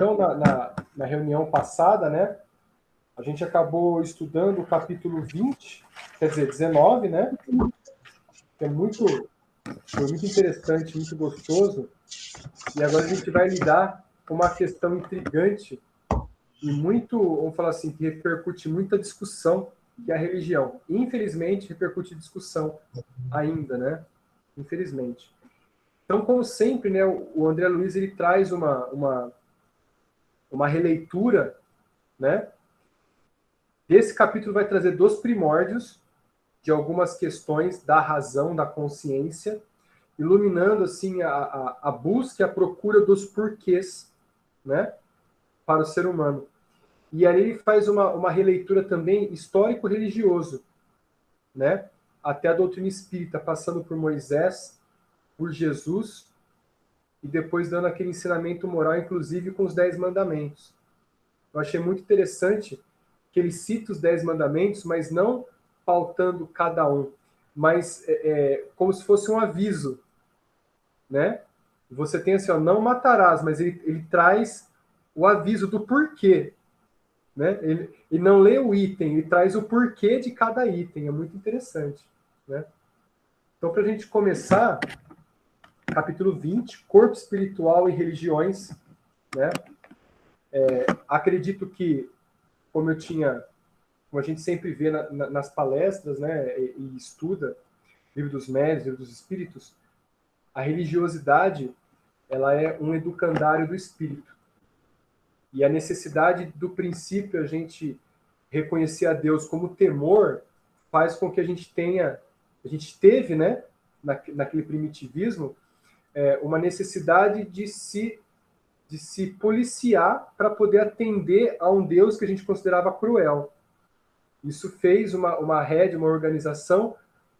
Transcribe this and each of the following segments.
Então, na reunião passada, né, a gente acabou estudando o capítulo 20, quer dizer, 19, né? Que foi muito interessante, muito gostoso. E agora a gente vai lidar com uma questão intrigante e muito, vamos falar assim, que repercute muita discussão, que é a religião. Infelizmente, repercute discussão ainda, né? Infelizmente. Então, como sempre, né, o André Luiz ele traz uma releitura, né? Esse capítulo vai trazer dos primórdios de algumas questões da razão, da consciência, iluminando assim a busca e a procura dos porquês, né, para o ser humano. E aí ele faz uma releitura também histórico-religioso, né, até a doutrina espírita, passando por Moisés, por Jesus, e depois dando aquele ensinamento moral, inclusive com os 10 mandamentos. Eu achei muito interessante que ele cita os 10 mandamentos, mas não pautando cada um, mas como se fosse um aviso, né? Você tem assim, ó, não matarás, mas ele traz o aviso do porquê, né? Ele não lê o item, ele traz o porquê de cada item, é muito interessante, né? Então, para a gente começar, capítulo 20, Corpo Espiritual e Religiões, né? Acredito que, como a gente sempre vê nas palestras, né, e estuda, livro dos médiuns, livro dos espíritos, a religiosidade, ela é um educandário do espírito. E a necessidade do princípio a gente reconhecer a Deus como temor faz com que a gente teve, né, naquele primitivismo, uma necessidade de se policiar para poder atender a um Deus que a gente considerava cruel. Isso fez uma rede, uma organização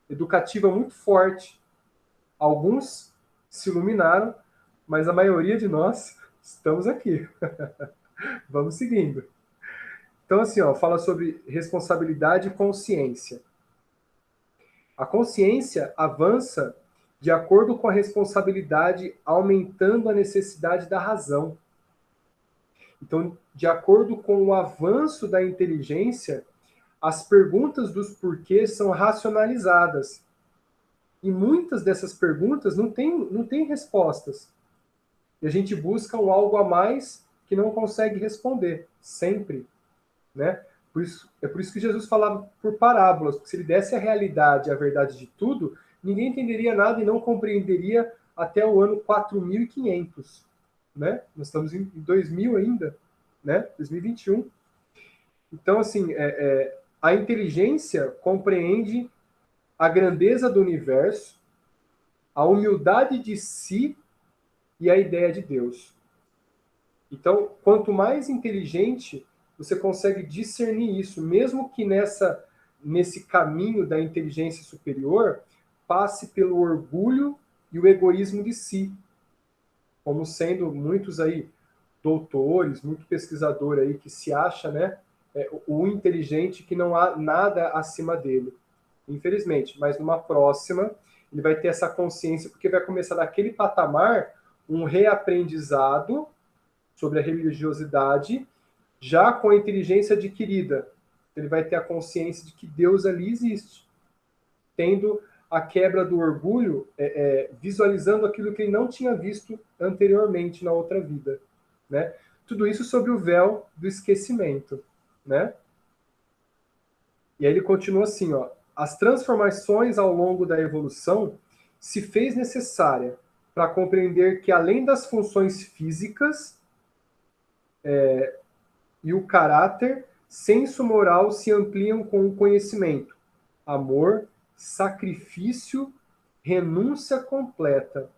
educativa muito forte. Alguns se iluminaram, mas a maioria de nós estamos aqui. Vamos seguindo. Então, assim, ó, fala sobre responsabilidade e consciência. A consciência avança de acordo com a responsabilidade, aumentando a necessidade da razão. Então, de acordo com o avanço da inteligência, as perguntas dos porquês são racionalizadas. E muitas dessas perguntas não têm respostas. E a gente busca um algo a mais que não consegue responder, sempre. Né? É por isso que Jesus falava por parábolas, porque se ele desse a realidade, a verdade de tudo, ninguém entenderia nada e não compreenderia até o ano 4500. Né? Nós estamos em 2000 ainda, né? 2021. Então, assim, a inteligência compreende a grandeza do universo, a humildade de si e a ideia de Deus. Então, quanto mais inteligente, você consegue discernir isso, mesmo que nesse caminho da inteligência superior passe pelo orgulho e o egoísmo de si, como sendo muitos aí doutores, muito pesquisador aí que se acha, né, o inteligente, que não há nada acima dele. Infelizmente, mas numa próxima ele vai ter essa consciência, porque vai começar daquele patamar um reaprendizado sobre a religiosidade, já com a inteligência adquirida. Ele vai ter a consciência de que Deus ali existe, tendo a quebra do orgulho, visualizando aquilo que ele não tinha visto anteriormente na outra vida, né? Tudo isso sob o véu do esquecimento, né? E aí ele continua assim, ó: as transformações ao longo da evolução se fez necessária para compreender que, além das funções físicas e o caráter, senso moral se ampliam com o conhecimento, amor, sacrifício, renúncia completa.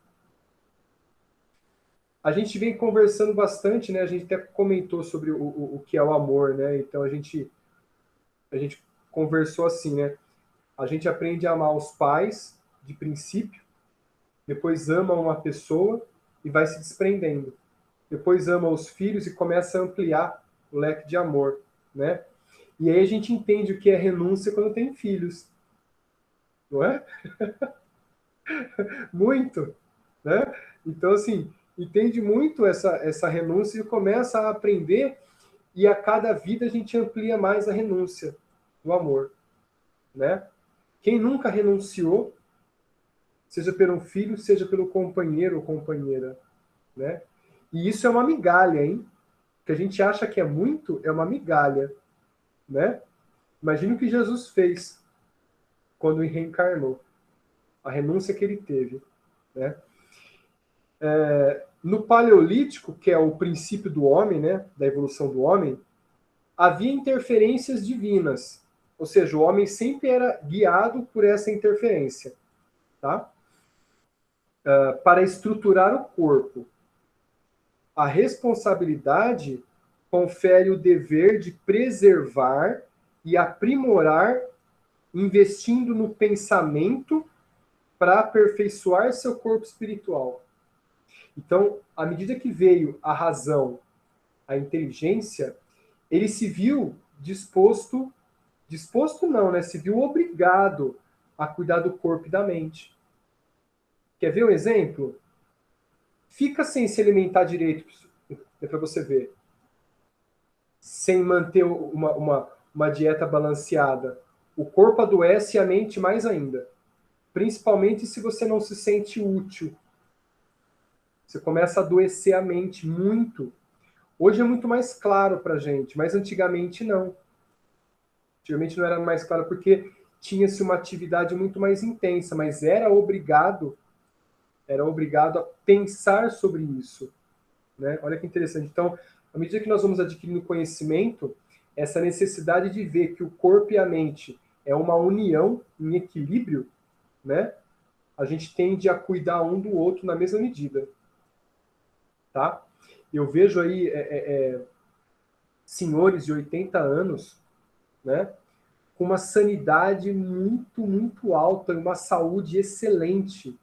A gente vem conversando bastante, né? A gente até comentou sobre o que é o amor, né? Então a gente conversou assim, né? A gente aprende a amar os pais, de princípio, depois ama uma pessoa e vai se desprendendo. Depois ama os filhos e começa a ampliar o leque de amor, né? E aí a gente entende o que é renúncia quando tem filhos, não é? Muito, né? Então, assim, entende muito essa renúncia e começa a aprender, e a cada vida a gente amplia mais a renúncia do amor, né? Quem nunca renunciou, seja pelo filho, seja pelo companheiro ou companheira, né? E isso é uma migalha, hein? O que a gente acha que é muito, é uma migalha, né? Imagina o que Jesus fez quando reencarnou, a renúncia que ele teve, né? No Paleolítico, que é o princípio do homem, né, da evolução do homem, havia interferências divinas, ou seja, o homem sempre era guiado por essa interferência, tá? Para estruturar o corpo. A responsabilidade confere o dever de preservar e aprimorar, investindo no pensamento para aperfeiçoar seu corpo espiritual. Então, à medida que veio a razão, a inteligência, ele se viu disposto não, né? Se viu obrigado a cuidar do corpo e da mente. Quer ver um exemplo? Fica sem se alimentar direito, é para você ver. Sem manter uma dieta balanceada. O corpo adoece e a mente mais ainda. Principalmente se você não se sente útil. Você começa a adoecer a mente muito. Hoje é muito mais claro para a gente, mas antigamente não. Antigamente não era mais claro porque tinha-se uma atividade muito mais intensa, mas era obrigado a pensar sobre isso, né? Olha que interessante. Então, à medida que nós vamos adquirindo conhecimento, essa necessidade de ver que o corpo e a mente é uma união em equilíbrio, né? A gente tende a cuidar um do outro na mesma medida, tá? Eu vejo aí senhores de 80 anos, né? Com uma sanidade muito, muito alta, uma saúde excelente.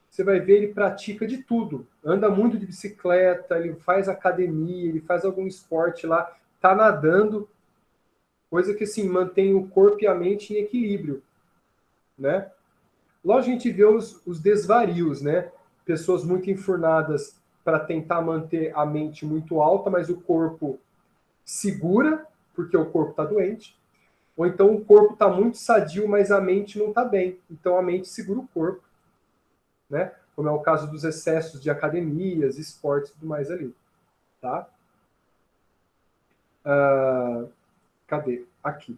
Você vai ver, ele pratica de tudo. Anda muito de bicicleta, ele faz academia, ele faz algum esporte lá, tá nadando, coisa que, assim, mantém o corpo e a mente em equilíbrio, né? Logo a gente vê os desvarios, né? Pessoas muito enfurnadas para tentar manter a mente muito alta, mas o corpo segura, porque o corpo está doente. Ou então o corpo está muito sadio, mas a mente não está bem. Então a mente segura o corpo, né? Como é o caso dos excessos de academias, esportes e tudo mais ali, tá? Cadê? Aqui.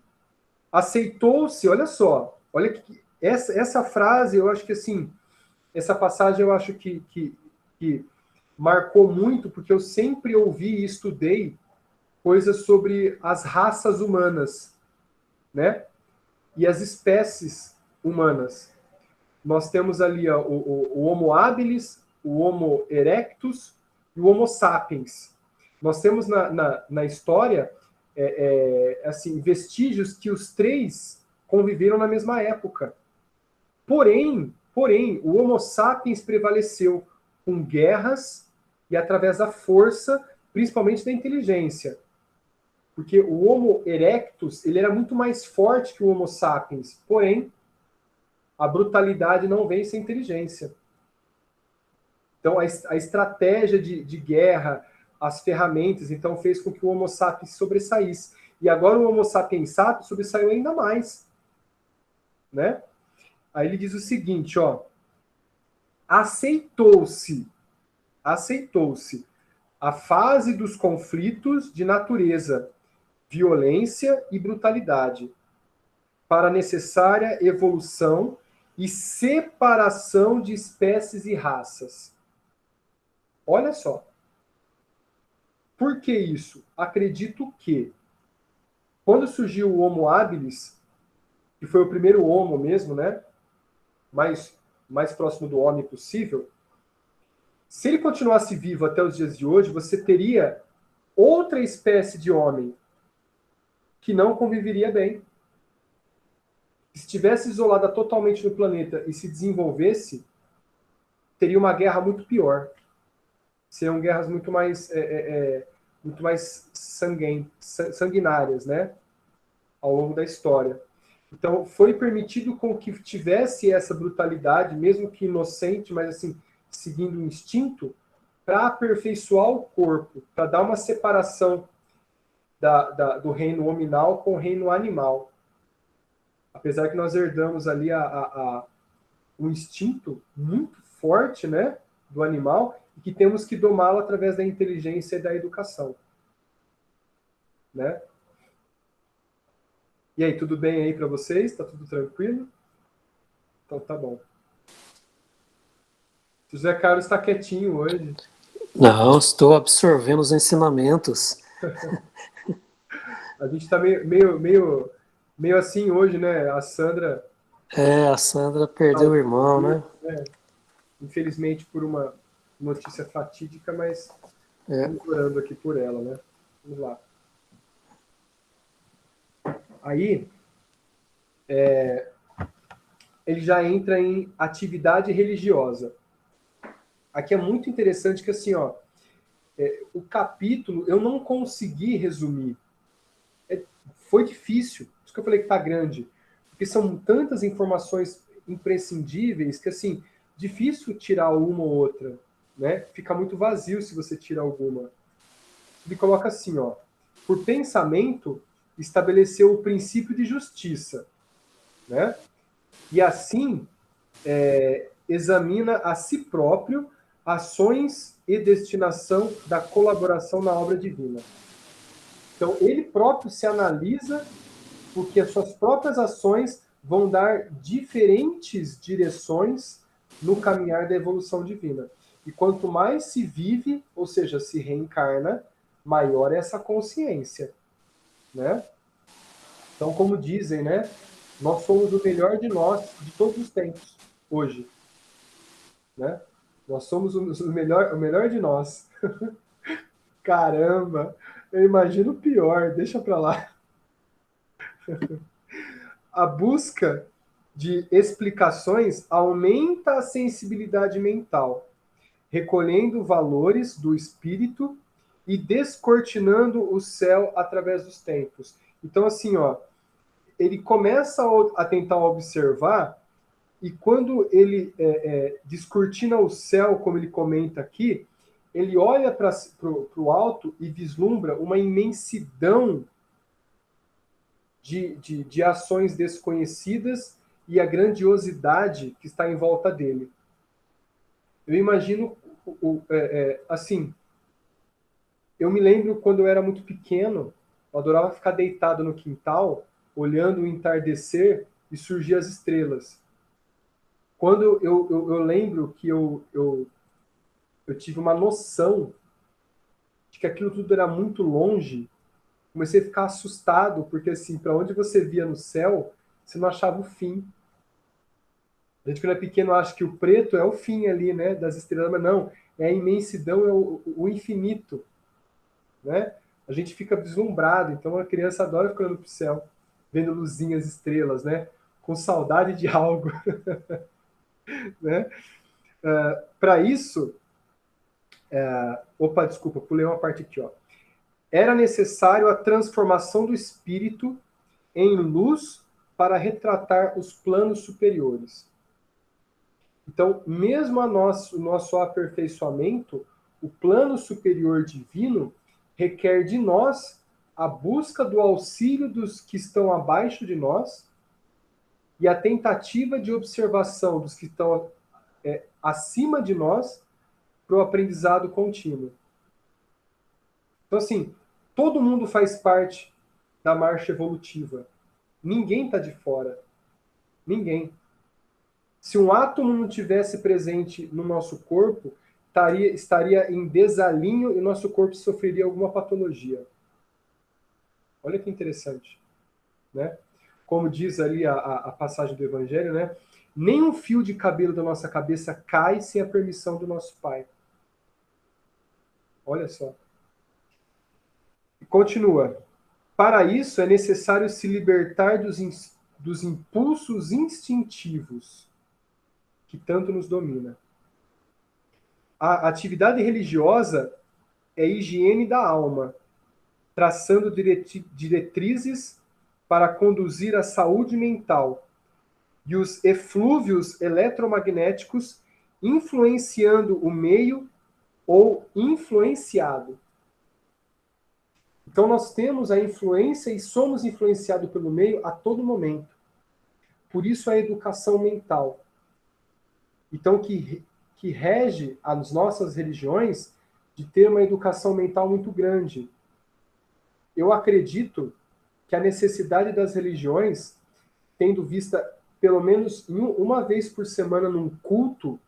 Aceitou-se, olha só, olha que essa frase, eu acho que assim, essa passagem eu acho que marcou muito, porque eu sempre ouvi e estudei coisas sobre as raças humanas, né? E as espécies humanas. Nós temos ali ó, o Homo habilis, o Homo erectus e o Homo sapiens. Nós temos na história assim, vestígios que os três conviveram na mesma época. Porém, o Homo sapiens prevaleceu com guerras e através da força, principalmente da inteligência. Porque o Homo erectus ele era muito mais forte que o Homo sapiens. Porém, a brutalidade não vem sem inteligência. Então, a estratégia de guerra, as ferramentas, então, fez com que o Homo sapiens sobressaísse. E agora o Homo sapiens sapiens sobressaiu ainda mais, né? Aí ele diz o seguinte, ó, aceitou-se a fase dos conflitos de natureza, violência e brutalidade, para a necessária evolução e separação de espécies e raças. Olha só. Por que isso? Acredito que quando surgiu o Homo habilis, que foi o primeiro Homo mesmo, né? Mais próximo do homem possível, se ele continuasse vivo até os dias de hoje, você teria outra espécie de homem que não conviveria bem. Se estivesse isolada totalmente no planeta e se desenvolvesse, teria uma guerra muito pior. Seriam guerras muito mais sanguinárias, né? Ao longo da história. Então, foi permitido com que tivesse essa brutalidade, mesmo que inocente, mas assim, seguindo o instinto, para aperfeiçoar o corpo, para dar uma separação do reino hominal com o reino animal. Apesar que nós herdamos ali um instinto muito forte, né, do animal, e que temos que domá-lo através da inteligência e da educação. Né? E aí, tudo bem aí para vocês? Tá tudo tranquilo? Então tá bom. José Carlos está quietinho hoje. Não, estou absorvendo os ensinamentos. A gente está meio assim hoje, né? A Sandra... A Sandra perdeu o irmão, né? Infelizmente por uma notícia fatídica, mas estamos orando aqui por ela, né? Vamos lá. Aí, ele já entra em atividade religiosa. Aqui é muito interessante que, assim, ó, o capítulo eu não consegui resumir. Foi difícil, por isso que eu falei que tá grande. Porque são tantas informações imprescindíveis que, assim, difícil tirar uma ou outra, né? Fica muito vazio se você tira alguma. Ele coloca assim, ó, por pensamento, estabeleceu o princípio de justiça, né? E assim, examina a si próprio ações e destinação da colaboração na obra divina. Então, ele próprio se analisa porque as suas próprias ações vão dar diferentes direções no caminhar da evolução divina. E quanto mais se vive, ou seja, se reencarna, maior é essa consciência, né? Então, como dizem, né? Nós somos o melhor de nós de todos os tempos, hoje. Né? Nós somos o melhor de nós. Caramba! Eu imagino o pior, deixa pra lá. A busca de explicações aumenta a sensibilidade mental, recolhendo valores do espírito e descortinando o céu através dos tempos. Então, assim, ó, ele começa a tentar observar, e quando ele descortina o céu, como ele comenta aqui, ele olha para o alto e vislumbra uma imensidão de ações desconhecidas e a grandiosidade que está em volta dele. Eu imagino, assim, eu me lembro quando eu era muito pequeno, eu adorava ficar deitado no quintal, olhando o entardecer e surgir as estrelas. Quando eu lembro que eu tive uma noção de que aquilo tudo era muito longe, comecei a ficar assustado, porque assim, para onde você via no céu, você não achava o fim. A gente, quando é pequeno, acha que o preto é o fim ali, né, das estrelas, mas não, é a imensidão, é o infinito, né? A gente fica deslumbrado, então a criança adora ficar olhando para o céu, vendo luzinhas, estrelas, né? Com saudade de algo. Né? Para isso, opa, desculpa, pulei uma parte aqui, ó. Era necessário a transformação do espírito em luz para retratar os planos superiores. Então, mesmo o nosso aperfeiçoamento, o plano superior divino requer de nós a busca do auxílio dos que estão abaixo de nós e a tentativa de observação dos que estão acima de nós para o aprendizado contínuo. Então, assim, todo mundo faz parte da marcha evolutiva. Ninguém está de fora. Ninguém. Se um átomo não tivesse presente no nosso corpo, estaria em desalinho e nosso corpo sofreria alguma patologia. Olha que interessante. Né? Como diz ali a passagem do Evangelho, né? Nem um fio de cabelo da nossa cabeça cai sem a permissão do nosso Pai. Olha só. E continua. Para isso é necessário se libertar dos impulsos instintivos que tanto nos domina. A atividade religiosa é higiene da alma, traçando diretrizes para conduzir a saúde mental e os eflúvios eletromagnéticos influenciando o meio ou influenciado. Então nós temos a influência e somos influenciados pelo meio a todo momento. Por isso a educação mental. Então que rege as nossas religiões de ter uma educação mental muito grande. Eu acredito que a necessidade das religiões, tendo vista pelo menos uma vez por semana num culto,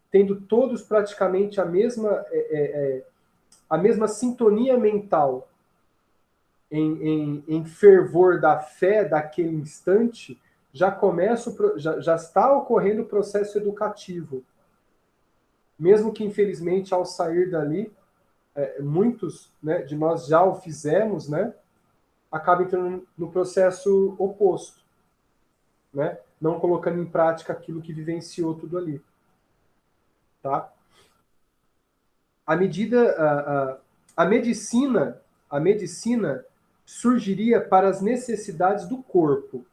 tendo todos praticamente a mesma sintonia mental em fervor da fé daquele instante, já está ocorrendo o processo educativo. Mesmo que, infelizmente, ao sair dali, muitos, né, de nós já o fizemos, né, acaba entrando no processo oposto, né, não colocando em prática aquilo que vivenciou tudo ali. Tá? A medicina surgiria para as necessidades do corpo,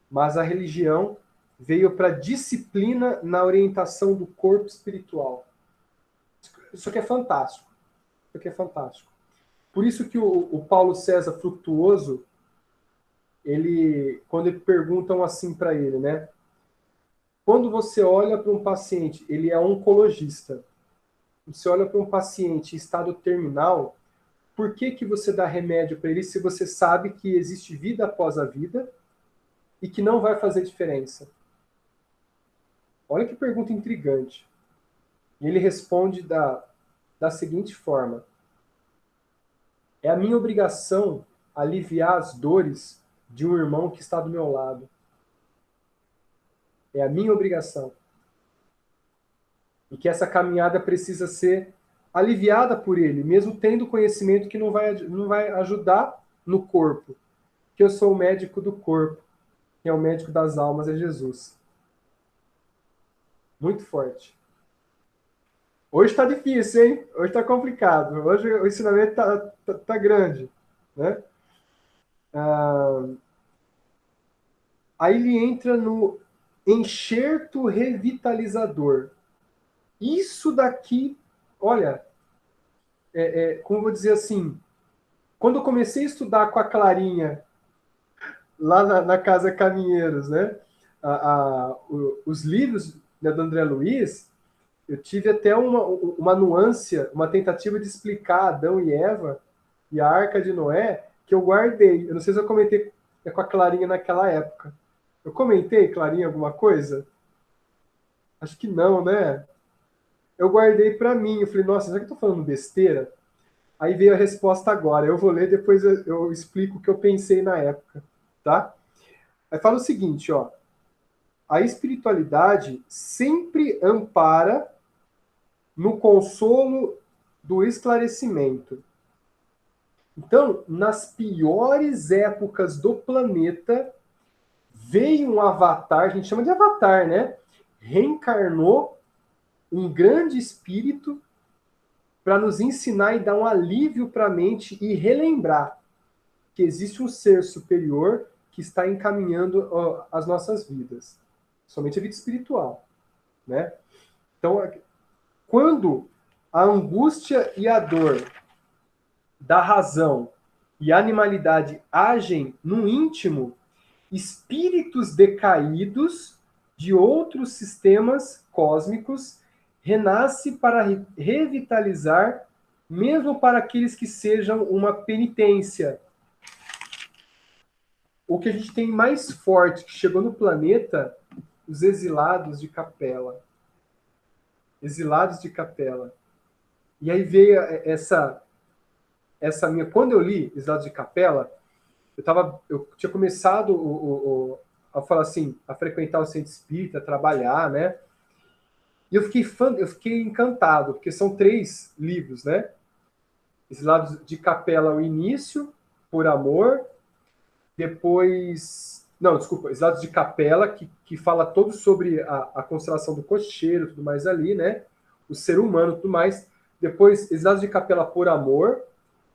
mas a religião veio para disciplina na orientação do corpo espiritual. Isso aqui é fantástico. Isso aqui é fantástico. Por isso que o Paulo César Frutuoso, quando perguntam assim para ele, né? Quando você olha para um paciente, ele é oncologista, você olha para um paciente em estado terminal, por que você dá remédio para ele se você sabe que existe vida após a vida e que não vai fazer diferença? Olha que pergunta intrigante. E ele responde da seguinte forma: é a minha obrigação aliviar as dores de um irmão que está do meu lado. É a minha obrigação. E que essa caminhada precisa ser aliviada por ele, mesmo tendo conhecimento que não vai ajudar no corpo. Que eu sou o médico do corpo, que é o médico das almas, é Jesus. Muito forte. Hoje está difícil, hein? Hoje está complicado. Hoje o ensinamento tá grande, né? Aí ele entra no enxerto revitalizador. Isso daqui, olha, como eu vou dizer assim, quando eu comecei a estudar com a Clarinha, lá na Casa Caminheiros, né? Os livros, né, do André Luiz, eu tive até uma nuance, uma tentativa de explicar Adão e Eva e a Arca de Noé, que eu guardei. Eu não sei se eu comentei com a Clarinha naquela época. Eu comentei, Clarinha, alguma coisa? Acho que não, né? Eu guardei para mim. Eu falei, nossa, será que eu tô falando besteira? Aí veio a resposta agora. Eu vou ler, depois eu explico o que eu pensei na época, tá? Aí fala o seguinte, ó. A espiritualidade sempre ampara no consolo do esclarecimento. Então, nas piores épocas do planeta, veio um avatar, a gente chama de avatar, né? Reencarnou um grande espírito para nos ensinar e dar um alívio para a mente e relembrar que existe um ser superior que está encaminhando as nossas vidas. Somente a vida espiritual, né? Então, quando a angústia e a dor da razão e a animalidade agem no íntimo, espíritos decaídos de outros sistemas cósmicos renascem para revitalizar, mesmo para aqueles que sejam uma penitência. O que a gente tem mais forte que chegou no planeta, os exilados de Capela. Exilados de Capela. E aí veio essa minha... Quando eu li Exilados de Capela, eu tinha começado a falar assim, a frequentar o centro espírita, a trabalhar, né? E eu fiquei encantado, porque são 3 livros, né? Exilados de Capela, o início, Por Amor, depois... Não, desculpa, Exilados de Capela, que fala todo sobre a constelação do cocheiro, tudo mais ali, né? O ser humano, tudo mais. Depois, Exilados de Capela, Por Amor,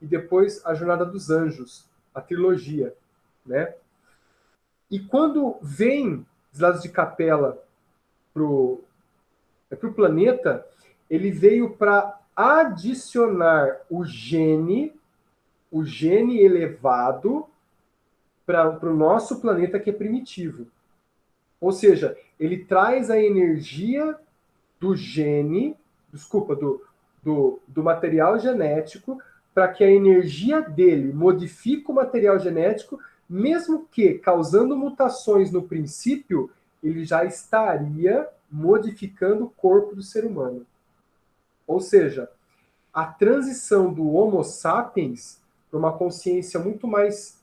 e depois A Jornada dos Anjos, a trilogia, né? E quando vem Exilados de Capela pro planeta, ele veio para adicionar o gene elevado para o nosso planeta que é primitivo. Ou seja, ele traz a energia do gene, desculpa, do material genético, para que a energia dele modifique o material genético, mesmo que, causando mutações no princípio, ele já estaria modificando o corpo do ser humano. Ou seja, a transição do Homo sapiens para uma consciência muito mais...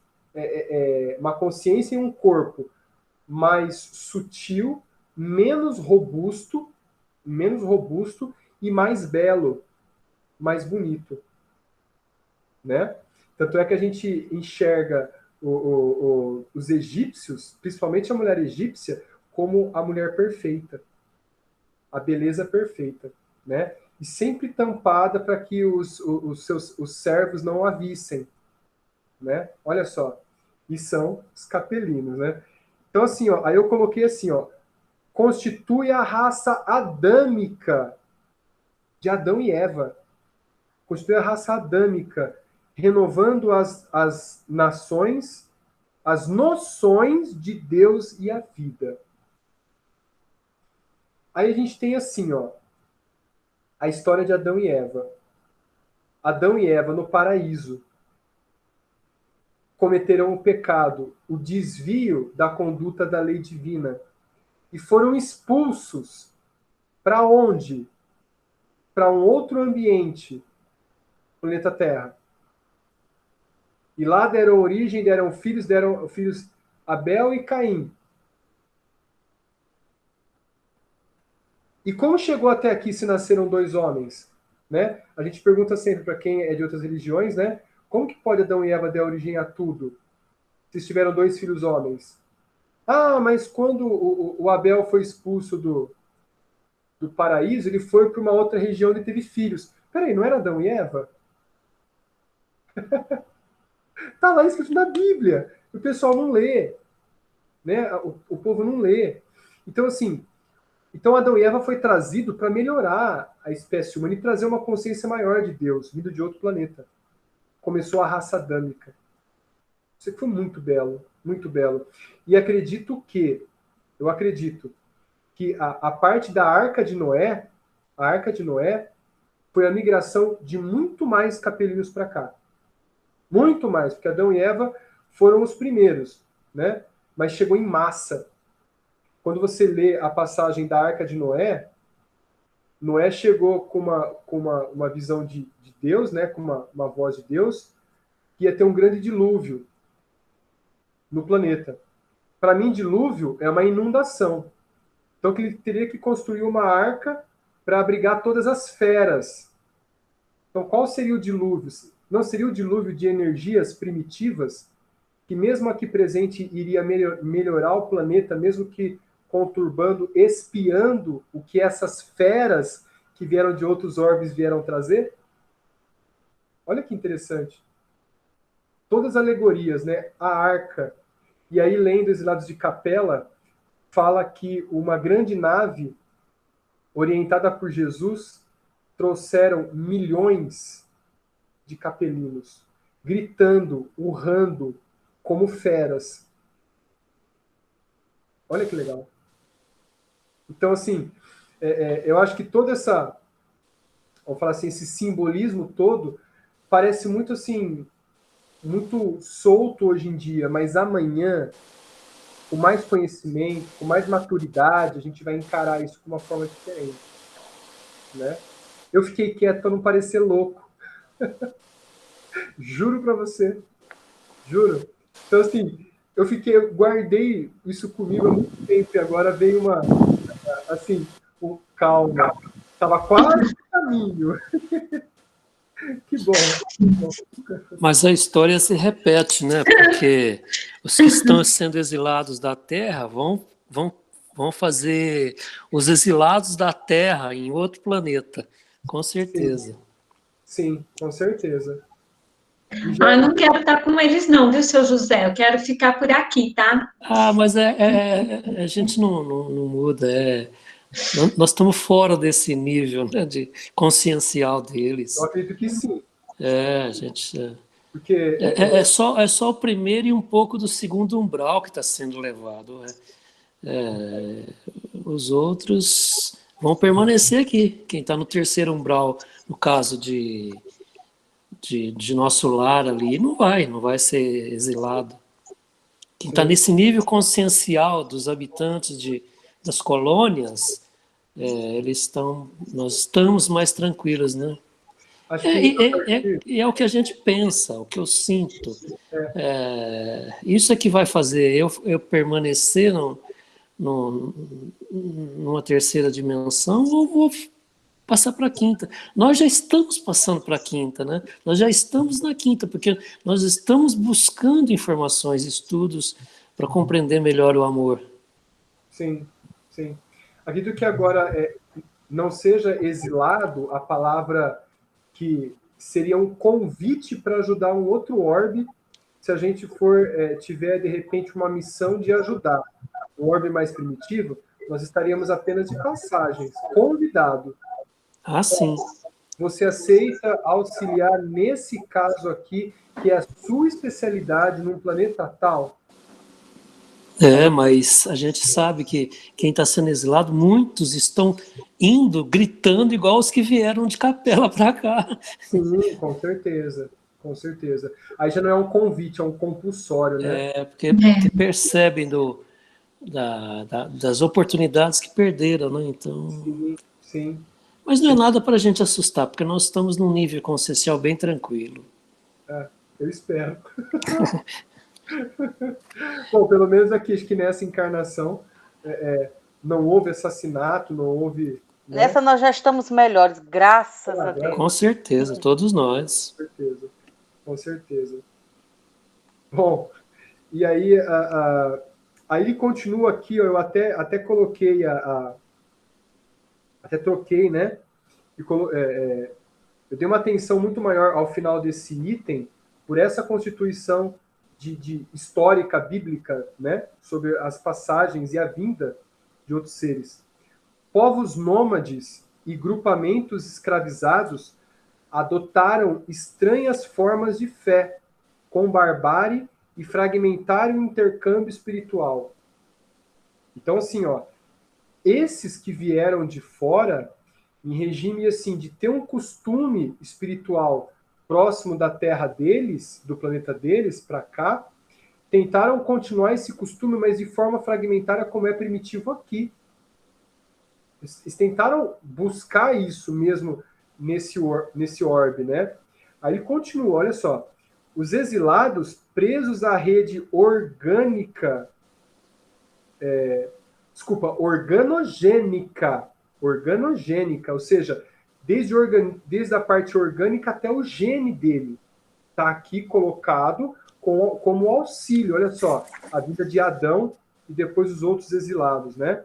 uma consciência em um corpo mais sutil, menos robusto e mais belo, mais bonito, né? Tanto é que a gente enxerga os egípcios, principalmente a mulher egípcia, como a mulher perfeita, a beleza perfeita, né? E sempre tampada para que os servos não a vissem, né? Olha só, e são os capelinos, né? Então assim, ó, aí eu coloquei assim, ó, constitui a raça adâmica de Adão e Eva. Constitui a raça adâmica, renovando as nações, as noções de Deus e a vida. Aí a gente tem assim, ó, a história de Adão e Eva. Adão e Eva no paraíso cometeram o pecado, o desvio da conduta da lei divina e foram expulsos para onde? Para um outro ambiente, planeta Terra. E lá deram filhos Abel e Caim. E como chegou até aqui se nasceram dois homens? Né? A gente pergunta sempre para quem é de outras religiões, né? Como que pode Adão e Eva dar origem a tudo? Se tiveram dois filhos homens. Ah, mas quando o Abel foi expulso do paraíso, ele foi para uma outra região onde teve filhos. Peraí, não era Adão e Eva? Tá lá escrito na Bíblia. O pessoal não lê. Né? O povo não lê. Então, assim, Adão e Eva foi trazido para melhorar a espécie humana e trazer uma consciência maior de Deus, vindo de outro planeta. Começou a raça adâmica. Isso foi muito belo, muito belo. E eu acredito que a parte da Arca de Noé foi a migração de muito mais capelinos para cá. Muito mais, porque Adão e Eva foram os primeiros, né? Mas chegou em massa. Quando você lê a passagem da Arca de Noé, Noé chegou com uma visão de Deus, né? Com uma voz de Deus, que ia ter um grande dilúvio no planeta. Para mim, dilúvio é uma inundação. Então, que ele teria que construir uma arca para abrigar todas as feras. Então, qual seria o dilúvio? Não seria o dilúvio de energias primitivas, que mesmo aqui presente iria melhorar o planeta, mesmo que conturbando, espiando o que essas feras que vieram de outros orbes vieram trazer? Olha que interessante. Todas as alegorias, né? A arca. E aí, lendo Exilados de Capela, fala que uma grande nave, orientada por Jesus, trouxeram milhões de capelinos, gritando, urrando, como feras. Olha que legal. Então, assim, eu acho que toda essa, vamos falar assim, esse simbolismo todo, parece muito assim, muito solto hoje em dia, mas amanhã, com mais conhecimento, com mais maturidade, a gente vai encarar isso de uma forma diferente, né? Eu fiquei quieto para não parecer louco. Juro para você. Juro. Então, assim, eu guardei isso comigo há muito tempo e agora veio assim, calma. Estava quase no caminho. Que bom. Mas a história se repete, né? Porque os que estão sendo exilados da Terra vão fazer os exilados da Terra em outro planeta, com certeza. Sim, com certeza. Eu não quero estar com eles não, viu, seu José? Eu quero ficar por aqui, tá? Mas a gente não muda. Nós estamos fora desse nível, né, de consciencial deles. Eu acredito que sim. A gente... Porque é só o primeiro e um pouco do segundo umbral que está sendo levado. Os outros vão permanecer aqui. Quem está no terceiro umbral, no caso de nosso lar ali, não vai ser exilado. Quem está nesse nível consciencial dos habitantes das colônias, nós estamos mais tranquilos, né? acho que É o que a gente pensa, o que eu sinto. Isso é que vai fazer eu permanecer numa terceira dimensão ou vou passar para a quinta. Nós já estamos passando para a quinta, né? Nós já estamos na quinta, porque nós estamos buscando informações, estudos para compreender melhor o amor. sim, sim. Acredito que agora não seja exilado a palavra que seria um convite para ajudar um outro orbe, se a gente tiver, de repente, uma missão de ajudar um orbe mais primitivo, nós estaríamos apenas de passagens, convidado. Ah, sim. Você aceita auxiliar nesse caso aqui, que é a sua especialidade num planeta tal? Mas a gente sabe que quem está sendo exilado, muitos estão indo, gritando, igual os que vieram de Capela para cá. Sim, com certeza. Com certeza. Aí já não é um convite, é um compulsório, né? Porque percebem das oportunidades que perderam, né? Então... Sim, sim. Mas não é nada para a gente assustar, porque nós estamos num nível consciencial bem tranquilo. Eu espero. Bom, pelo menos aqui, acho que nessa encarnação não houve assassinato, não houve... Né? Nessa nós já estamos melhores, graças a Deus. Com certeza, todos nós. Com certeza, com certeza. Bom, e aí, aí ele continua aqui, eu até coloquei até troquei, né? Eu dei uma atenção muito maior ao final desse item por essa constituição de histórica bíblica, né? Sobre as passagens e a vinda de outros seres. Povos nômades e grupamentos escravizados adotaram estranhas formas de fé, com barbárie e fragmentaram o intercâmbio espiritual. Então, assim, esses que vieram de fora, em regime assim de ter um costume espiritual próximo da terra deles, do planeta deles, para cá, tentaram continuar esse costume, mas de forma fragmentária, como é primitivo aqui. Eles tentaram buscar isso mesmo nesse orbe, né? Aí ele continua, olha só. Os exilados presos à rede organogênica, ou seja, desde a parte orgânica até o gene dele, está aqui colocado como auxílio, olha só, a vida de Adão e depois os outros exilados, né?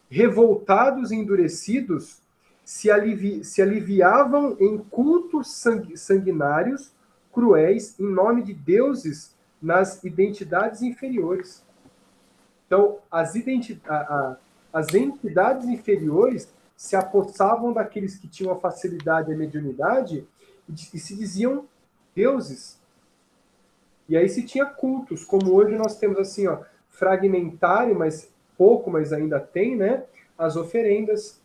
Revoltados e endurecidos, se aliviavam em cultos sanguinários, cruéis, em nome de deuses nas identidades inferiores. Então, as entidades inferiores se apossavam daqueles que tinham a facilidade e a mediunidade e se diziam deuses. E aí se tinha cultos, como hoje nós temos assim, fragmentário, mas pouco, mas ainda tem, né? As oferendas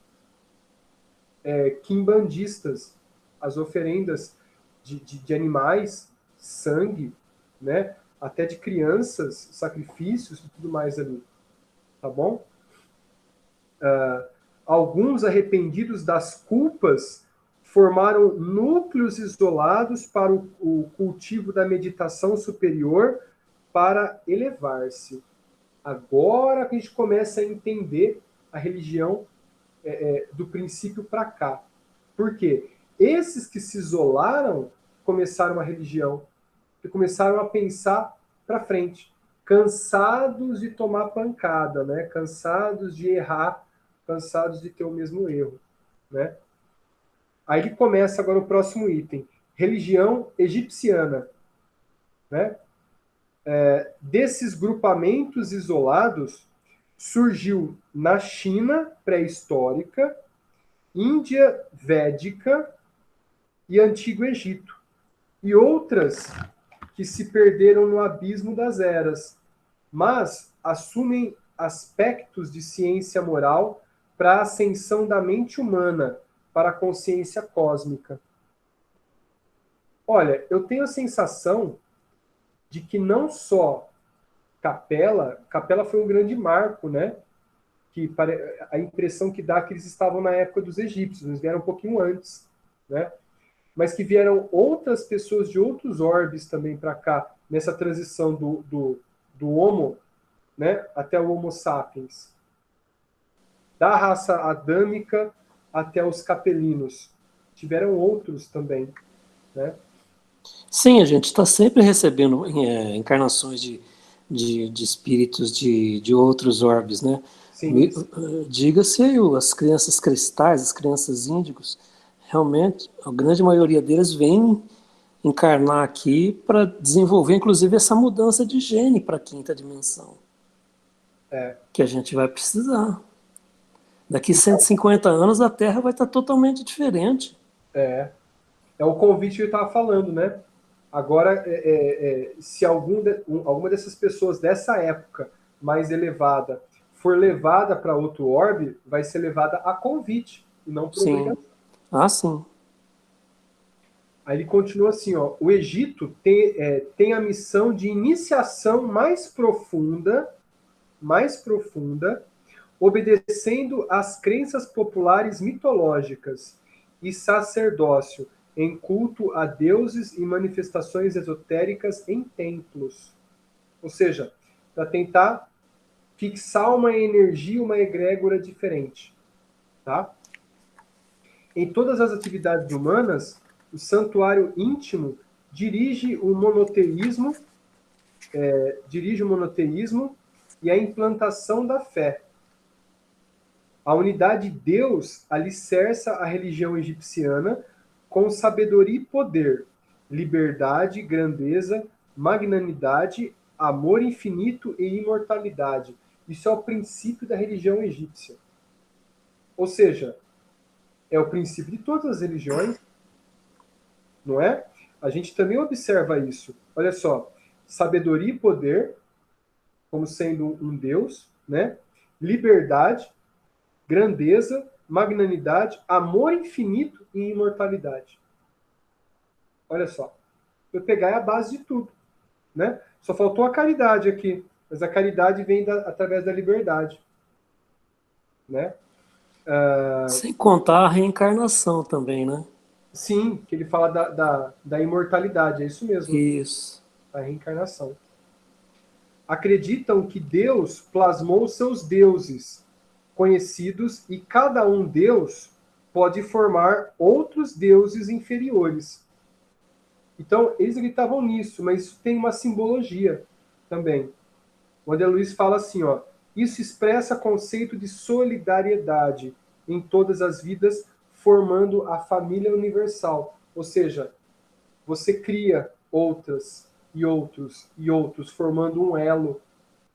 quimbandistas, as oferendas de animais, sangue, né? Até de crianças, sacrifícios e tudo mais ali. Tá bom? Alguns arrependidos das culpas formaram núcleos isolados para o cultivo da meditação superior para elevar-se. Agora que a gente começa a entender a religião do princípio para cá. Por quê? Esses que se isolaram começaram a religião, que começaram a pensar para frente, cansados de tomar pancada, né? Cansados de errar, cansados de ter o mesmo erro, né? Aí ele começa agora o próximo item, religião egipciana, né? Desses grupamentos isolados surgiu na China pré-histórica, Índia védica e Antigo Egito, e outras que se perderam no abismo das eras, mas assumem aspectos de ciência moral para a ascensão da mente humana para a consciência cósmica. Olha, eu tenho a sensação de que não só Capela foi um grande marco, né? Que a impressão que dá é que eles estavam na época dos egípcios, eles vieram um pouquinho antes, né? Mas que vieram outras pessoas de outros orbes também para cá, nessa transição do Homo, né, até o Homo sapiens. Da raça adâmica até os capelinos. Tiveram outros também, né? Sim, a gente está sempre recebendo encarnações de espíritos de outros orbes, né? Sim. Diga-se as crianças cristais, as crianças índigos, realmente, a grande maioria deles vem encarnar aqui para desenvolver, inclusive, essa mudança de gene para a quinta dimensão. Que a gente vai precisar. Daqui 150 anos a Terra vai estar totalmente diferente. É o convite que eu estava falando, né? Agora, se alguma dessas pessoas dessa época mais elevada for levada para outro orbe, vai ser levada a convite, e não por obrigação. Ah, sim. Aí ele continua assim, ó, o Egito tem a missão de iniciação mais profunda, obedecendo às crenças populares mitológicas e sacerdócio em culto a deuses e manifestações esotéricas em templos. Ou seja, para tentar fixar uma energia, uma egrégora diferente. Tá? Em todas as atividades humanas, o santuário íntimo dirige o monoteísmo e a implantação da fé. A unidade de Deus alicerça a religião egipciana com sabedoria e poder, liberdade, grandeza, magnanimidade, amor infinito e imortalidade. Isso é o princípio da religião egípcia. Ou seja, é o princípio de todas as religiões, não é? A gente também observa isso. Olha só, sabedoria e poder, como sendo um Deus, né? Liberdade, grandeza, magnanimidade, amor infinito e imortalidade. Olha só. Eu pegar é a base de tudo, né? Só faltou a caridade aqui, mas a caridade vem através da liberdade, né? Sem contar a reencarnação também, né? Sim, que ele fala da imortalidade, é isso mesmo. Isso. A reencarnação. Acreditam que Deus plasmou seus deuses conhecidos e cada um deus pode formar outros deuses inferiores. Então, eles acreditavam nisso, mas isso tem uma simbologia também. O André Luiz fala assim, ó, isso expressa conceito de solidariedade em todas as vidas, formando a família universal. Ou seja, você cria outras e outros e outros, formando um elo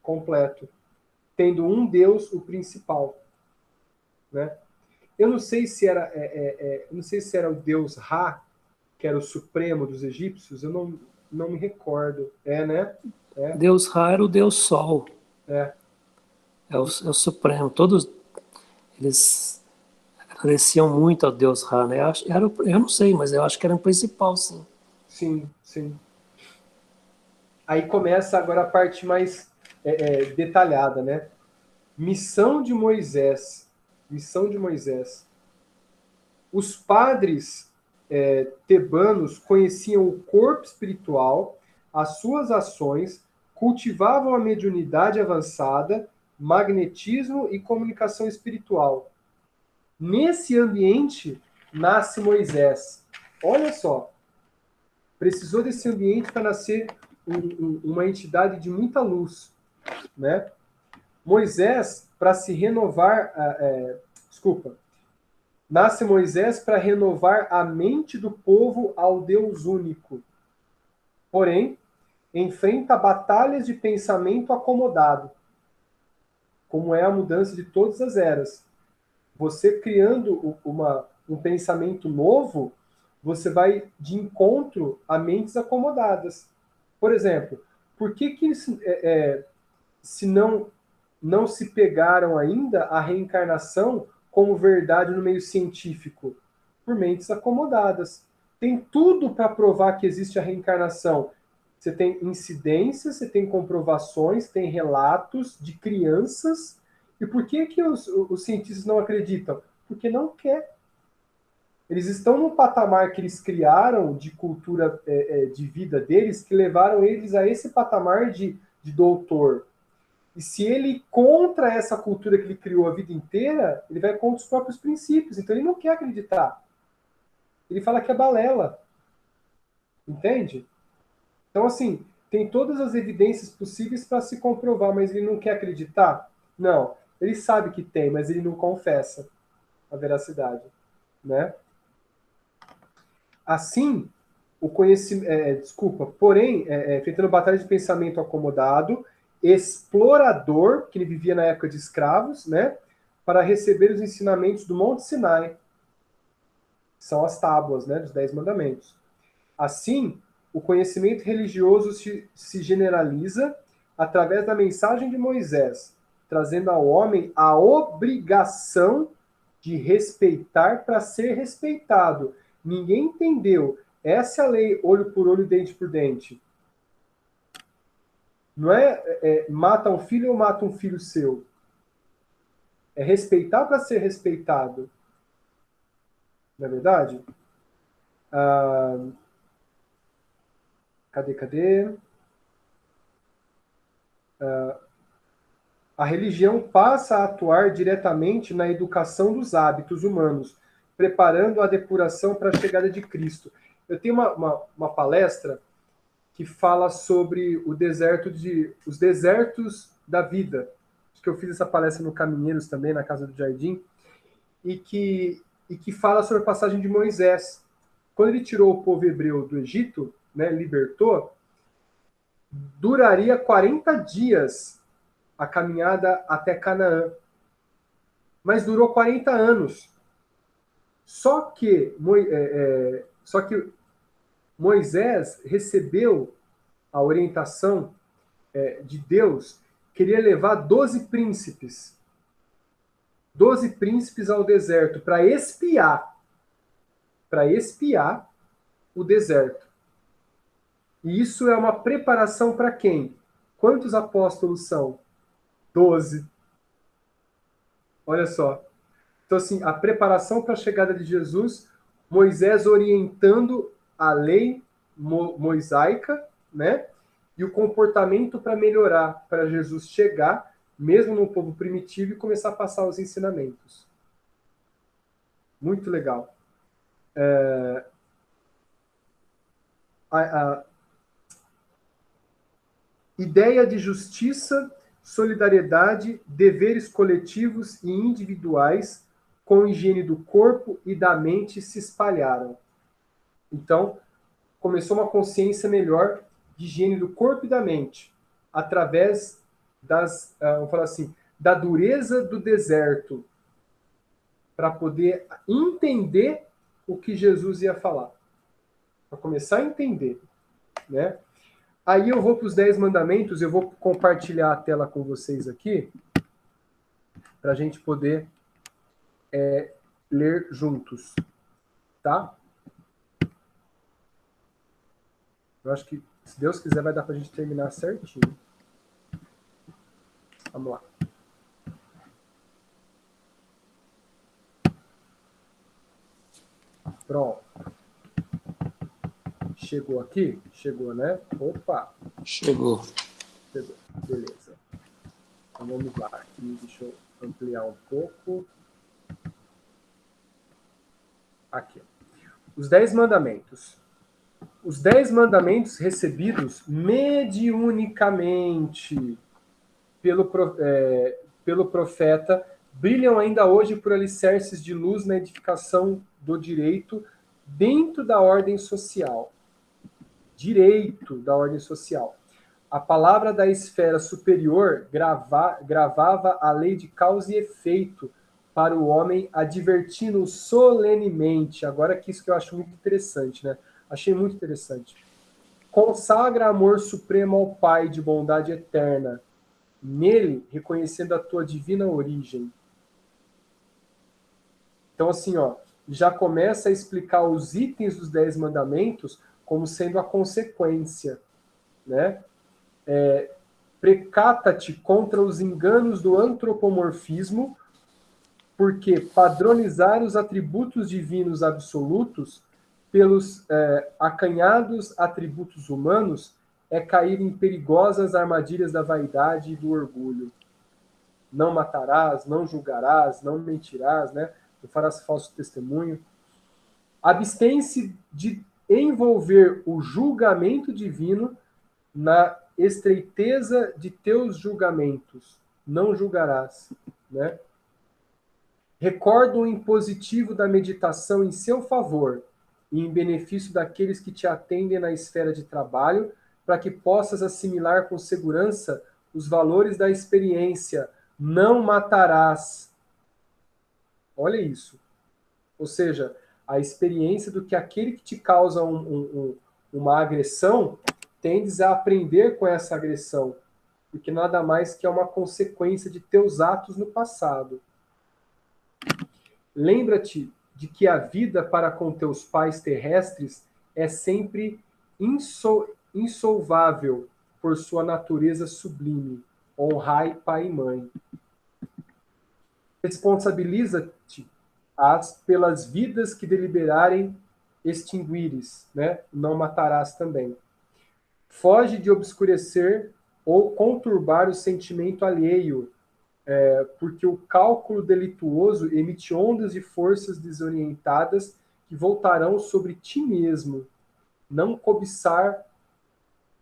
completo, tendo um Deus o principal, né? Eu não sei se era, não sei se era o Deus Ra, que era o supremo dos egípcios. Eu não me recordo. Né? Deus Ra era o Deus Sol. É o supremo. Todos eles agradeciam muito ao Deus Ra, né? Eu não sei, mas eu acho que era o principal, sim. Sim, sim. Aí começa agora a parte mais detalhada, né? Missão de Moisés. Missão de Moisés. Os padres tebanos conheciam o corpo espiritual, as suas ações, cultivavam a mediunidade avançada, magnetismo e comunicação espiritual. Nesse ambiente nasce Moisés. Olha só, precisou desse ambiente para nascer uma entidade de muita luz, né? Moisés, para se renovar, nasce Moisés para renovar a mente do povo ao Deus único. Porém, enfrenta batalhas de pensamento acomodado. como é a mudança de todas as eras. Você criando um pensamento novo, você vai de encontro a mentes acomodadas. Por exemplo, por que se não se pegaram ainda a reencarnação como verdade no meio científico? Por mentes acomodadas. Tem tudo para provar que existe a reencarnação. Você tem incidências, você tem comprovações, tem relatos de crianças. E por que os cientistas não acreditam? Porque não quer. Eles estão no patamar que eles criaram de cultura de vida deles, que levaram eles a esse patamar de doutor. E se ele contra essa cultura que ele criou a vida inteira, ele vai contra os próprios princípios. Então ele não quer acreditar. Ele fala que é balela. Entende? Então, assim, tem todas as evidências possíveis para se comprovar, mas ele não quer acreditar? Não. Ele sabe que tem, mas ele não confessa a veracidade. Né? Assim, o conhecimento... porém, enfrentando batalha de pensamento acomodado, explorador, que ele vivia na época de escravos, né? Para receber os ensinamentos do Monte Sinai. São as tábuas, né? Dos 10 mandamentos. Assim, o conhecimento religioso se generaliza através da mensagem de Moisés, trazendo ao homem a obrigação de respeitar para ser respeitado. Ninguém entendeu. Essa é a lei, olho por olho, dente por dente. Não mata um filho ou mata um filho seu. É respeitar para ser respeitado. Não é verdade? Cadê? A religião passa a atuar diretamente na educação dos hábitos humanos, preparando a depuração para a chegada de Cristo. Eu tenho uma palestra que fala sobre os desertos da vida. Acho que eu fiz essa palestra no Caminheiros também, na Casa do Jardim, e que fala sobre a passagem de Moisés. Quando ele tirou o povo hebreu do Egito, né, libertou, duraria 40 dias a caminhada até Canaã. Mas durou 40 anos. Só que Moisés recebeu a orientação de Deus, queria levar 12 príncipes. 12 príncipes ao deserto para espiar o deserto. E isso é uma preparação para quem? Quantos apóstolos são? 12. Olha só. Então, assim, a preparação para a chegada de Jesus, Moisés orientando a lei mosaica, né? E o comportamento para melhorar, para Jesus chegar, mesmo no povo primitivo, e começar a passar os ensinamentos. Muito legal. A ideia de justiça, solidariedade, deveres coletivos e individuais com higiene do corpo e da mente se espalharam. Então, começou uma consciência melhor de higiene do corpo e da mente, através vamos falar assim, da dureza do deserto, para poder entender o que Jesus ia falar. Para começar a entender, né? Aí eu vou para os 10 mandamentos, eu vou compartilhar a tela com vocês aqui, para a gente poder ler juntos, tá? Eu acho que, se Deus quiser, vai dar para a gente terminar certinho. Vamos lá. Pronto. Chegou aqui? Chegou, né? Opa! Chegou. Beleza. Então vamos lá. Aqui, deixa eu ampliar um pouco. Aqui. Os 10 mandamentos. Os 10 mandamentos recebidos mediunicamente pelo profeta brilham ainda hoje por alicerces de luz na edificação do direito dentro da ordem social. Direito da ordem social. A palavra da esfera superior gravava a lei de causa e efeito para o homem, advertindo solenemente. Agora que isso que eu acho muito interessante, né? Achei muito interessante. Consagra amor supremo ao Pai de bondade eterna, nele reconhecendo a tua divina origem. Então, assim, ó, já começa a explicar os itens dos 10 mandamentos como sendo a consequência, né? Precata-te contra os enganos do antropomorfismo, porque padronizar os atributos divinos absolutos pelos acanhados atributos humanos é cair em perigosas armadilhas da vaidade e do orgulho. Não matarás, não julgarás, não mentirás, né? Não farás falso testemunho. Abstém-se de envolver o julgamento divino na estreiteza de teus julgamentos. Não julgarás, né? Recorda o impositivo da meditação em seu favor e em benefício daqueles que te atendem na esfera de trabalho, para que possas assimilar com segurança os valores da experiência. Não matarás. Olha isso. Ou seja, a experiência do que aquele que te causa uma agressão, tendes a aprender com essa agressão, porque nada mais que é uma consequência de teus atos no passado. Lembra-te de que a vida para com teus pais terrestres é sempre insolvável por sua natureza sublime. Honrai pai e mãe. Responsabiliza-te pelas vidas que deliberarem extinguires, né? Não matarás também. Foge de obscurecer ou conturbar o sentimento alheio, porque o cálculo delituoso emite ondas de forças desorientadas que voltarão sobre ti mesmo. Não cobiçar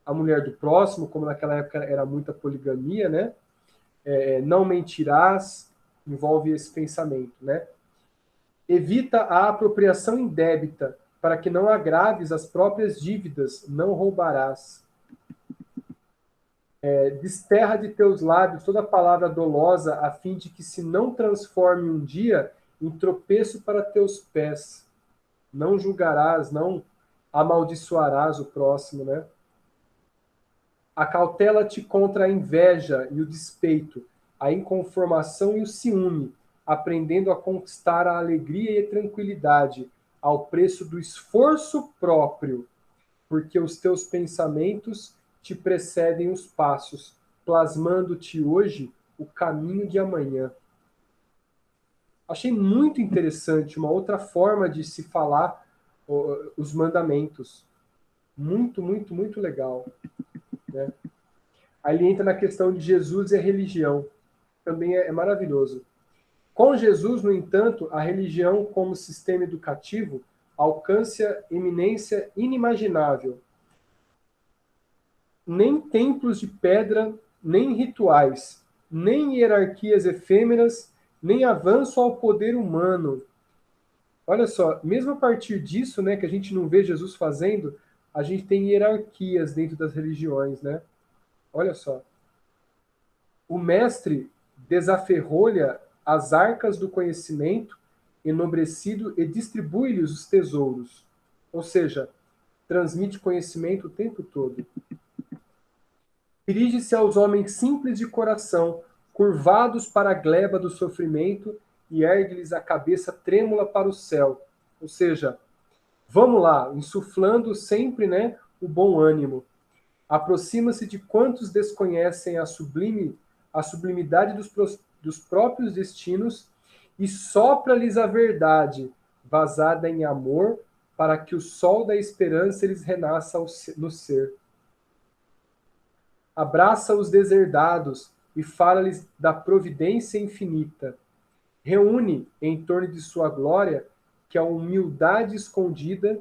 a mulher do próximo, como naquela época era muita poligamia, né? Não mentirás, envolve esse pensamento, né? Evita a apropriação indébita, para que não agraves as próprias dívidas, não roubarás. Desterra de teus lábios toda palavra dolosa, a fim de que se não transforme um dia em tropeço para teus pés. Não julgarás, não amaldiçoarás o próximo, né? Acautela-te contra a inveja e o despeito, a inconformação e o ciúme, aprendendo a conquistar a alegria e a tranquilidade, ao preço do esforço próprio, porque os teus pensamentos te precedem os passos, plasmando-te hoje o caminho de amanhã. Achei muito interessante, uma outra forma de se falar os mandamentos. Muito, muito, muito legal, né? Aí ele entra na questão de Jesus e a religião. Também é maravilhoso. Com Jesus, no entanto, a religião como sistema educativo alcança eminência inimaginável. Nem templos de pedra, nem rituais, nem hierarquias efêmeras, nem avanço ao poder humano. Olha só, mesmo a partir disso, né, que a gente não vê Jesus fazendo, a gente tem hierarquias dentro das religiões, né? Olha só. O mestre desaferrolha as arcas do conhecimento enobrecido e distribui-lhes os tesouros. Ou seja, transmite conhecimento o tempo todo. Dirige-se aos homens simples de coração, curvados para a gleba do sofrimento, e ergue-lhes a cabeça trêmula para o céu. Ou seja, vamos lá, insuflando sempre, né, o bom ânimo. Aproxima-se de quantos desconhecem a sublimidade dos próprios destinos e sopra-lhes a verdade, vazada em amor, para que o sol da esperança lhes renasça no ser. Abraça os deserdados e fala-lhes da providência infinita. Reúne em torno de sua glória, que a humildade escondida,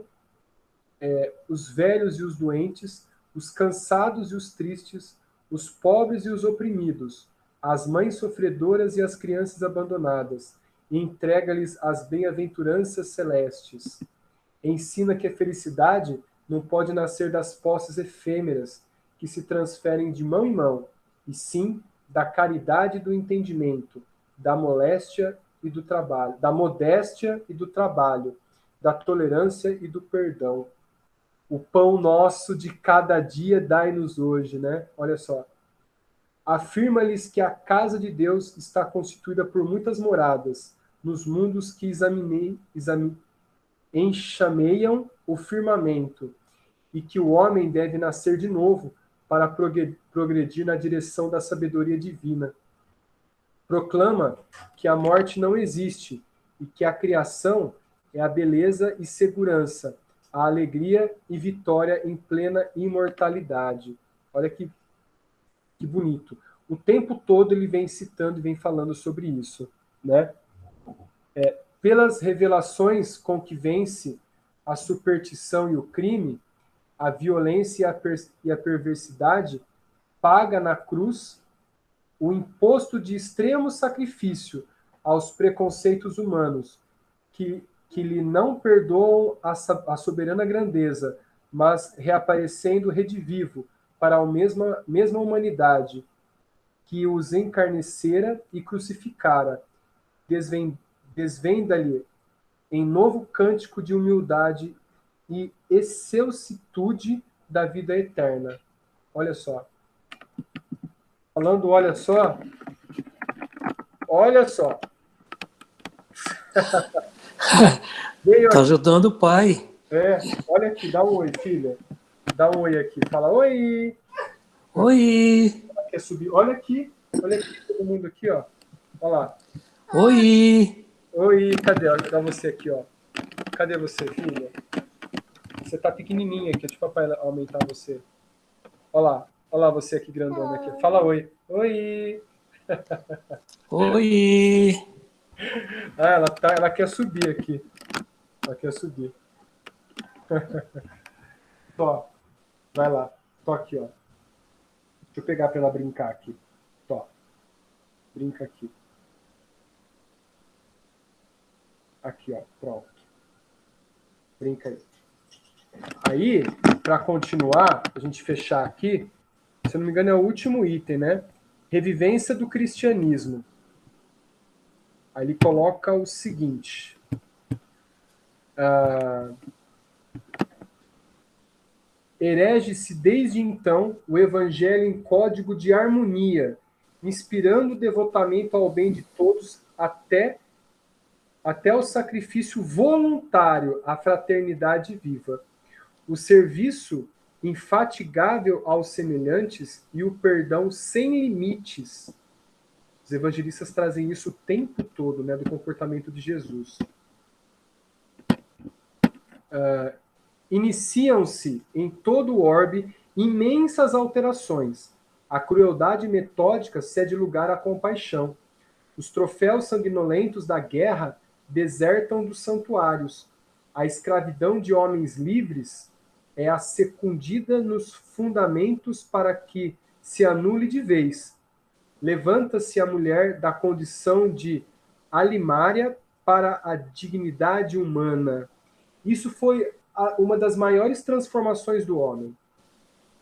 os velhos e os doentes, os cansados e os tristes, os pobres e os oprimidos, as mães sofredoras e as crianças abandonadas, e entrega-lhes as bem-aventuranças celestes. Ensina que a felicidade não pode nascer das posses efêmeras, que se transferem de mão em mão, e sim da caridade do entendimento, da modéstia e do trabalho, da tolerância e do perdão. O pão nosso de cada dia dai-nos hoje, né? Olha só. Afirma-lhes que a casa de Deus está constituída por muitas moradas, nos mundos que enxameiam o firmamento, e que o homem deve nascer de novo para progredir na direção da sabedoria divina. Proclama que a morte não existe e que a criação é a beleza e segurança, a alegria e vitória em plena imortalidade. Olha que bonito. O tempo todo ele vem citando e vem falando sobre isso, né? Pelas revelações com que vence a superstição e o crime, a violência e a perversidade, paga na cruz o imposto de extremo sacrifício aos preconceitos humanos, que lhe não perdoam a soberana grandeza, mas reaparecendo redivivo para a mesma humanidade que os encarnecera e crucificara, desvenda-lhe em novo cântico de humildade e excelsitude da vida eterna. Olha só. Falando, olha só. Olha só. Tá ajudando o pai. Olha aqui, dá um oi, filha. Dá um oi aqui. Fala oi. Oi. Ela quer subir. Olha aqui, todo mundo aqui, ó. Olha lá. Oi. Oi, cadê? Olha, dá você aqui, ó. Cadê você, filha? Você tá pequenininha aqui, deixa o papai aumentar você. Olha lá você aqui, grandona aqui. Fala oi. Oi. Oi. Ela quer subir aqui. Ela quer subir. Tó, vai lá. Tô aqui, ó. Deixa eu pegar pra ela brincar aqui. Tó. Brinca aqui. Aqui, ó. Pronto. Brinca aí. Aí, para continuar, a gente fechar aqui, se eu não me engano é o último item, né? Revivência do cristianismo. Aí ele coloca o seguinte. Erege-se desde então o evangelho em código de harmonia, inspirando devotamento ao bem de todos até o sacrifício voluntário à fraternidade viva, o serviço infatigável aos semelhantes e o perdão sem limites. Os evangelistas trazem isso o tempo todo, né, do comportamento de Jesus. Iniciam-se em todo o orbe imensas alterações. A crueldade metódica cede lugar à compaixão. Os troféus sanguinolentos da guerra desertam dos santuários. A escravidão de homens livres é assecundida nos fundamentos para que se anule de vez. Levanta-se a mulher da condição de alimária para a dignidade humana. Isso foi uma das maiores transformações do homem.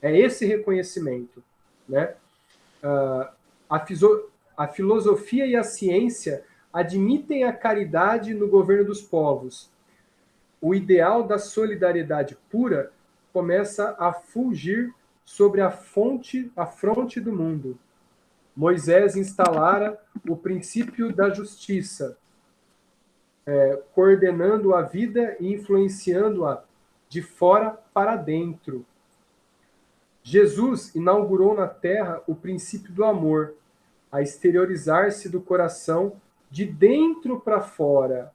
É esse reconhecimento, né? A filosofia e a ciência admitem a caridade no governo dos povos. O ideal da solidariedade pura começa a fulgir sobre a fronte do mundo. Moisés instalara o princípio da justiça, coordenando a vida e influenciando-a de fora para dentro. Jesus inaugurou na terra o princípio do amor, a exteriorizar-se do coração de dentro para fora.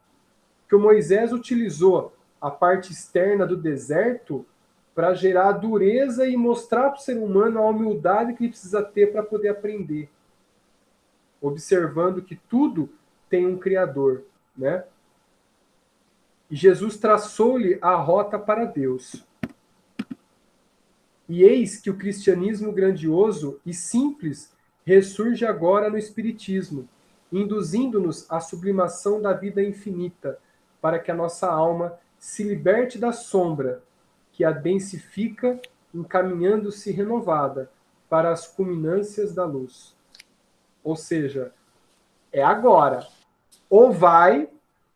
Que o Moisés utilizou a parte externa do deserto para gerar dureza e mostrar para o ser humano a humildade que ele precisa ter para poder aprender, observando que tudo tem um Criador, né? E Jesus traçou-lhe a rota para Deus. E eis que o cristianismo grandioso e simples ressurge agora no Espiritismo, induzindo-nos à sublimação da vida infinita, para que a nossa alma se liberte da sombra, que a densifica encaminhando-se renovada para as culminâncias da luz. Ou seja, é agora. Ou vai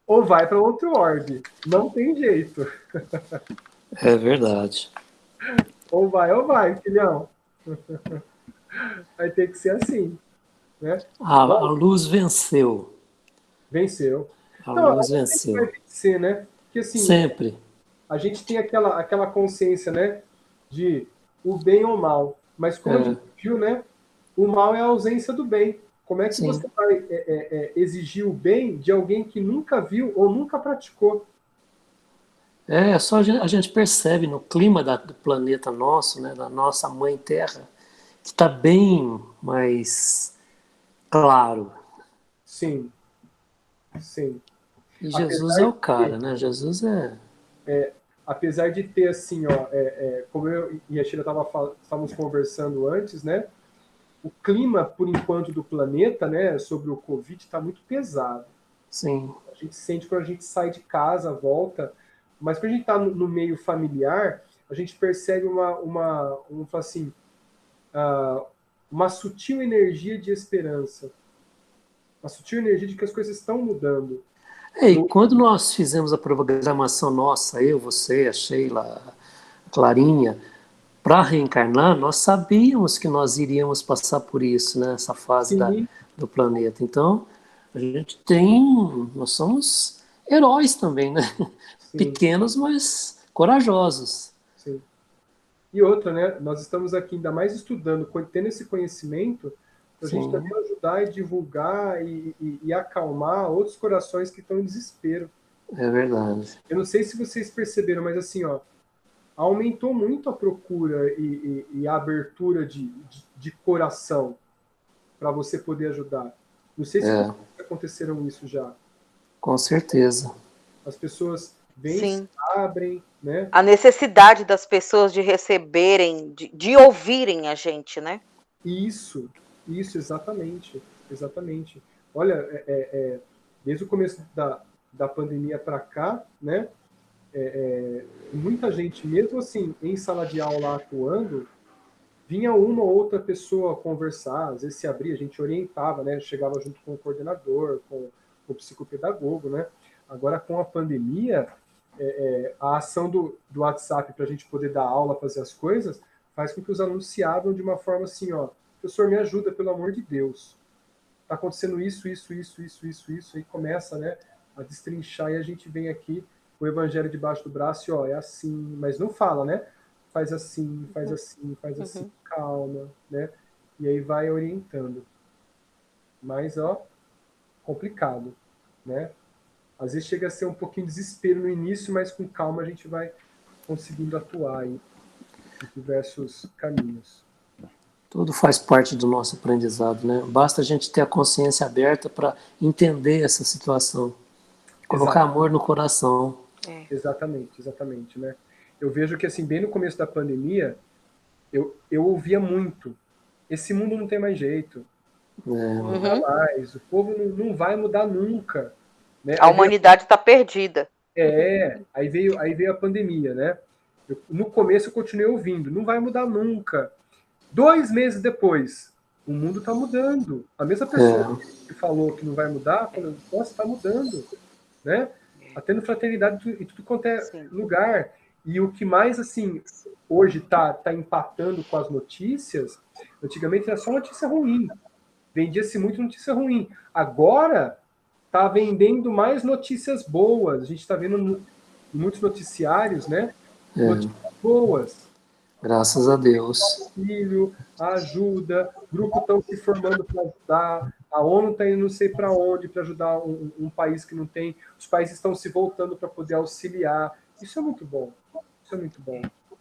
para outro orbe. Não tem jeito. É verdade. Ou vai, filhão. Vai ter que ser assim. Né? A luz venceu. Venceu. A Então, luz a gente vai venceu. vencer, né? Porque assim, Sempre. a gente tem aquela consciência, né? De o bem ou o mal. Mas como a gente viu, né? O mal é a ausência do bem. Como é que Sim. você vai exigir o bem de alguém que nunca viu ou nunca praticou? Só a gente percebe no clima do planeta nosso, né, da nossa mãe Terra, que está bem mais claro. Sim, sim. E Jesus Apesar é o de ter, cara, né? Jesus é... apesar de ter assim, ó, como eu e a Sheila estávamos conversando antes, né? O clima, por enquanto, do planeta, né, sobre o Covid, está muito pesado. Sim. A gente sente quando a gente sai de casa, volta, mas quando a gente está no meio familiar, a gente percebe vamos falar assim, uma sutil energia de esperança, uma sutil energia de que as coisas estão mudando. E quando nós fizemos a programação nossa, eu, você, a Sheila, a Clarinha, para reencarnar, nós sabíamos que nós iríamos passar por isso, né? Essa fase Sim, do planeta. Então, nós somos heróis também, né? sim, Pequenos, mas corajosos. sim. E outra, né? Nós estamos aqui ainda mais estudando, tendo esse conhecimento, para a gente Sim, também ajudar e divulgar e acalmar outros corações que estão em desespero. é verdade. Eu não sei se vocês perceberam, mas assim, ó, aumentou muito a procura e a abertura de coração para você poder ajudar. Não sei se aconteceram isso já. Com certeza. As pessoas vêm, se Sim. abrem, né? A necessidade das pessoas de receberem, de ouvirem a gente, né? Isso, exatamente, exatamente. Olha, desde o começo da pandemia para cá, né? Muita gente, mesmo assim, em sala de aula atuando, vinha uma ou outra pessoa conversar, às vezes se abria, a gente orientava, né? Chegava junto com o coordenador, com o psicopedagogo, né? Agora, com a pandemia, a ação do WhatsApp para a gente poder dar aula, fazer as coisas, faz com que os alunos se abram de uma forma assim, ó, professor, me ajuda, pelo amor de Deus. Está acontecendo isso, e começa, né, a destrinchar, e a gente vem aqui com o evangelho debaixo do braço e, ó, é assim, mas não fala, né? Faz assim, calma, né? E aí vai orientando. Mas, ó, complicado, né? Às vezes chega a ser um pouquinho de desespero no início, mas com calma a gente vai conseguindo atuar aí em diversos caminhos. Tudo faz parte do nosso aprendizado, né? Basta a gente ter a consciência aberta para entender essa situação. Colocar amor no coração. Exatamente, né? Eu vejo que, assim, bem no começo da pandemia, eu ouvia muito. Esse mundo não tem mais jeito. Não dá mais. O povo não vai mudar nunca. Né? A humanidade está perdida. Aí veio a pandemia, né? No começo eu continuei ouvindo. Não vai mudar nunca. 2 meses depois, o mundo está mudando. A mesma pessoa que falou que não vai mudar, falou, nossa, está mudando. Né? Tá tendo fraternidade e tudo quanto é lugar. E o que mais, assim, hoje tá empatando com as notícias, antigamente era só notícia ruim. Vendia-se muito notícia ruim. Agora tá vendendo mais notícias boas. A gente está vendo muitos noticiários, né? Notícias boas. Graças a Deus. Auxílio, ajuda, grupos estão se formando para ajudar, a ONU está indo não sei para onde para ajudar um país que não tem, os países estão se voltando para poder auxiliar. Isso é muito bom. Isso é muito bom.